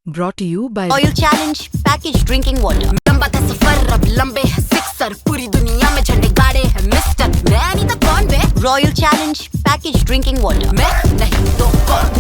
brought to you by Oil Challenge Packaged Drinking Water। लंबा था सफर अब लंबे है सिक्सर, पूरी दुनिया में झंडे गाड़े हैं मिस्टर, मैं नहीं तो कौन बे। Royal Challenge Packaged Drinking Water, मैं नहीं तो कौन।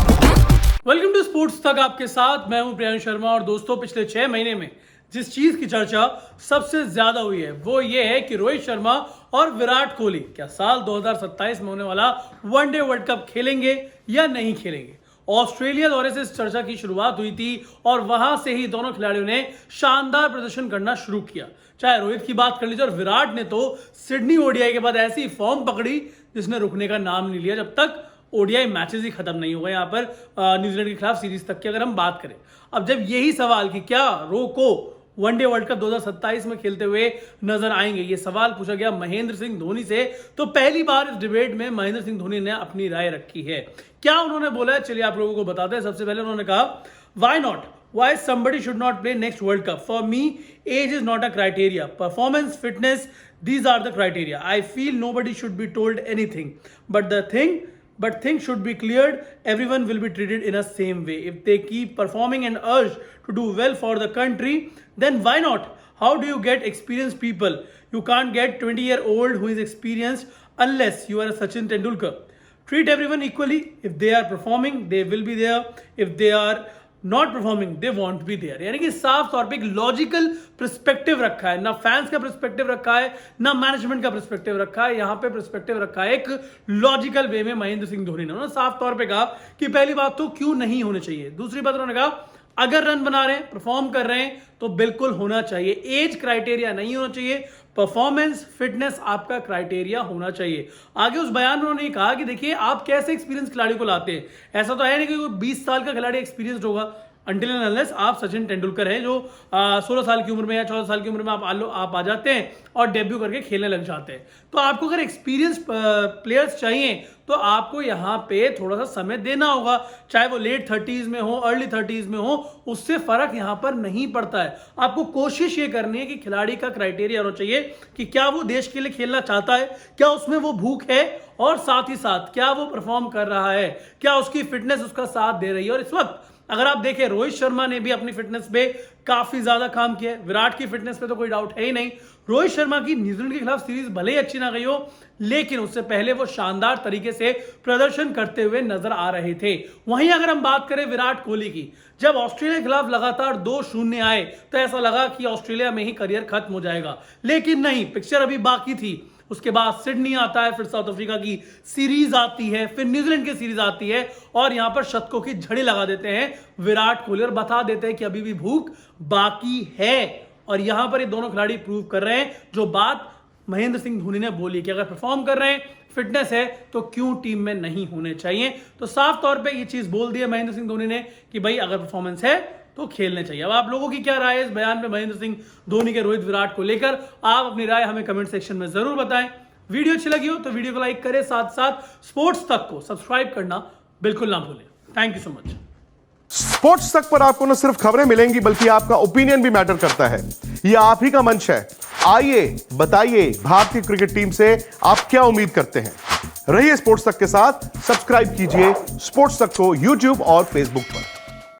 वेलकम टू स्पोर्ट्स तक, आपके साथ मैं हूं प्रियांश शर्मा। और दोस्तों, पिछले 6 महीने में जिस चीज की चर्चा सबसे ज्यादा हुई है वो ये है कि रोहित शर्मा और विराट कोहली क्या साल 2027 में होने वाला वनडे वर्ल्ड कप खेलेंगे या नहीं खेलेंगे। ऑस्ट्रेलिया दौरे से इस चर्चा की शुरुआत हुई थी और वहां से ही दोनों खिलाड़ियों ने शानदार प्रदर्शन करना शुरू किया। चाहे रोहित की बात कर लीजिए और विराट ने तो सिडनी ओडीआई के बाद ऐसी फॉर्म पकड़ी जिसने रुकने का नाम नहीं लिया जब तक ओडीआई मैचेस ही खत्म नहीं हुए। यहाँ पर न्यूजीलैंड के खिलाफ सीरीज तक की अगर हम बात करें, अब जब यही सवाल कि क्या रोको वनडे वर्ल्ड कप 2027 में खेलते हुए नजर आएंगे, ये सवाल पूछा गया महेंद्र सिंह धोनी से, तो पहली बार इस डिबेट में महेंद्र सिंह धोनी ने अपनी राय रखी है। क्या उन्होंने बोला है, चलिए आप लोगों को बताते हैं। सबसे पहले उन्होंने कहा, why not, why somebody should not play next World Cup? For me, age is not a criteria. Performance, fitness, these are the criteria. I feel nobody should be told anything. But things should be cleared. Everyone will be treated in a same way. If they keep performing and urge to do well for the country, then why not? How do you get experienced people? You can't get 20-year-old who is experienced unless you are a Sachin Tendulkar. Treat everyone equally. If they are performing, they will be there. If they are not performing, they won't be there. यानी कि साफ तौर पे एक logical perspective रखा है, ना fans का पर्सपेक्टिव रखा है ना मैनेजमेंट का पर्सपेक्टिव रखा है। यहाँ पे पर्सपेक्टिव रखा है एक लॉजिकल वे में महेंद्र सिंह धोनी ने। उन्होंने साफ तौर पे कहा कि पहली बात तो क्यों नहीं होने चाहिए, दूसरी बात उन्होंने कहा अगर रन बना रहे हैं, परफॉर्म कर रहे हैं तो बिल्कुल होना चाहिए। एज क्राइटेरिया नहीं होना चाहिए, परफॉर्मेंस फिटनेस आपका क्राइटेरिया होना चाहिए। आगे उस बयान में उन्होंने कहा कि देखिए आप कैसे एक्सपीरियंस खिलाड़ी को लाते हैं। ऐसा तो है नहीं कि कोई 20 साल का खिलाड़ी एक्सपीरियंस्ड होगा, अनटिल एंड अनलेस आप सचिन तेंदुलकर हैं जो 16 साल की उम्र में या 14 साल की उम्र में आप आ जाते हैं और डेब्यू करके खेलने लग जाते हैं। तो आपको अगर एक्सपीरियंस प्लेयर्स चाहिए तो आपको यहाँ पे थोड़ा सा समय देना होगा, चाहे वो लेट 30s में हो अर्ली 30s में हो, उससे फर्क यहाँ पर नहीं पड़ता है। आपको कोशिश ये करनी है कि खिलाड़ी का क्राइटेरिया होना चाहिए कि क्या वो देश के लिए खेलना चाहता है, क्या उसमें वो भूख है, और साथ ही साथ क्या वो परफॉर्म कर रहा है, क्या उसकी फिटनेस उसका साथ दे रही है। और इस वक्त अगर आप देखें, रोहित शर्मा ने भी अपनी फिटनेस पे काफी ज्यादा काम किया है, विराट की फिटनेस पे तो कोई डाउट है ही नहीं। रोहित शर्मा की न्यूजीलैंड के खिलाफ सीरीज भले ही अच्छी ना गई हो, लेकिन उससे पहले वो शानदार तरीके से प्रदर्शन करते हुए नजर आ रहे थे। वहीं अगर हम बात करें विराट कोहली की, जब ऑस्ट्रेलिया के खिलाफ लगातार 2-0 आए तो ऐसा लगा कि ऑस्ट्रेलिया में ही करियर खत्म हो जाएगा, लेकिन नहीं, पिक्चर अभी बाकी थी। उसके बाद सिडनी आता है, फिर साउथ अफ्रीका की सीरीज आती है, फिर न्यूजीलैंड की सीरीज आती है और यहां पर शतकों की झड़ी लगा देते हैं विराट कोहली और बता देते हैं कि अभी भी भूख बाकी है। और यहां पर ये दोनों खिलाड़ी प्रूव कर रहे हैं जो बात महेंद्र सिंह धोनी ने बोली कि अगर परफॉर्म कर रहे हैं, फिटनेस है, तो क्यों टीम में नहीं होने चाहिए। तो साफ तौर पे ये चीज बोल दी है महेंद्र सिंह धोनी ने कि भाई अगर परफॉर्मेंस है तो खेलने चाहिए। अब आप लोगों की क्या राय है इस बयान में महेंद्र सिंह धोनी के रोहित विराट को लेकर? आप अपनी राय हमें कमेंट सेक्शन में जरूर बताएं। वीडियो अच्छी लगी हो तो वीडियो को लाइक करें, साथ साथ स्पोर्ट्स तक को सब्सक्राइब करना बिल्कुल ना भूलें। Thank you so much. Sports तक पर आपको न सिर्फ खबरें मिलेंगी बल्कि आपका ओपिनियन भी मैटर करता है। यह आप ही का मंच है। आइए बताइए भारतीय क्रिकेट टीम से आप क्या उम्मीद करते हैं। रहिए स्पोर्ट्स तक के साथ, सब्सक्राइब कीजिए स्पोर्ट्स तक को यूट्यूब और फेसबुक पर।